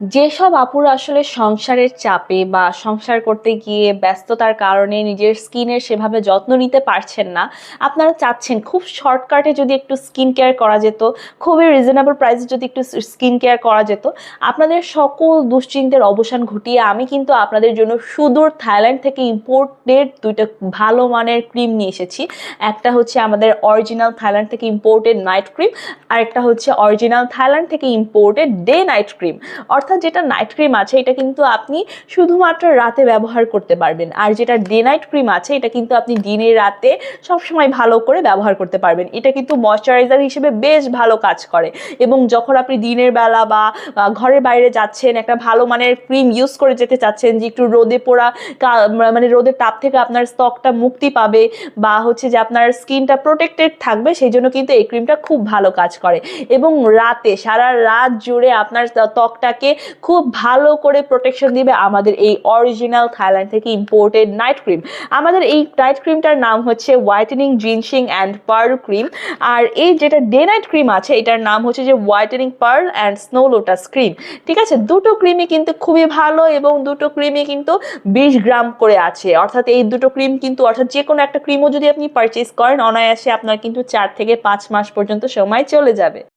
যেসব আপুরা আসলে সংসারের চাপে বা সংসার করতে গিয়ে ব্যস্ততার কারণে নিজের স্কিনের সেভাবে যত্ন নিতে পারছেন না, আপনারা চাচ্ছেন খুব শর্টকাটে যদি একটু স্কিন কেয়ার করা যেত, খুবই রিজনেবল প্রাইসে যদি একটু স্কিন কেয়ার করা যেত, আপনাদের সকল দুশ্চিন্তার অবসান ঘটিয়ে আমি কিন্তু আপনাদের জন্য সুদূর থাইল্যান্ড থেকে ইম্পোর্টেড দুইটা ভালো মানের ক্রিম নিয়ে এসেছি। একটা হচ্ছে আমাদের অরিজিনাল থাইল্যান্ড থেকে ইম্পোর্টেড নাইট ক্রিম, আর একটা হচ্ছে অরিজিনাল থাইল্যান্ড থেকে ইম্পোর্টেড ডে নাইট ক্রিম। অর্থাৎ যেটা নাইট ক্রিম আছে এটা কিন্তু আপনি শুধুমাত্র রাতে ব্যবহার করতে পারবেন, আর যেটা ডে নাইট ক্রিম আছে এটা কিন্তু আপনি দিনে রাতে সবসময় ভালো করে ব্যবহার করতে পারবেন। এটা কিন্তু ময়শ্চারাইজার হিসেবে বেশ ভালো কাজ করে, এবং যখন আপনি দিনের বেলা বা ঘরের বাইরে যাচ্ছেন, একটা ভালো মানের ক্রিম ইউজ করে যেতে চাচ্ছেন যে একটু রোদে পোড়া মানে রোদের তাপ থেকে আপনার ত্বকটা মুক্তি পাবে, বা হচ্ছে যে আপনার স্কিনটা প্রোটেক্টেড থাকবে, সেই জন্য কিন্তু এই ক্রিমটা খুব ভালো কাজ করে। এবং রাতে সারা রাত জুড়ে আপনার ত্বকটাকে খুব ভালো করে প্রোটেকশন দিবে আমাদের এই অরিজিনাল থাইল্যান্ড থেকে ইম্পোর্টেড নাইট ক্রিম। আমাদের এই নাইট ক্রিমটার নাম হচ্ছে whitening ginseng and pearl cream. আর এই যেটা ডে নাইট ক্রিম আছে এটার নাম হচ্ছে যে whitening pearl and snow lotus cream. ঠিক আছে, দুটো ক্রিমই কিন্তু খুবই ভালো, এবং দুটো ক্রিমই কিন্তু 20 গ্রাম করে আছে। অর্থাৎ এই দুটো ক্রিম কিন্তু, অর্থাৎ যে কোনো একটা ক্রিমও যদি আপনি পারচেস করেন, অনায়াসে আপনার কিন্তু 4 থেকে 5 মাস পর্যন্ত সময় চলে যাবে।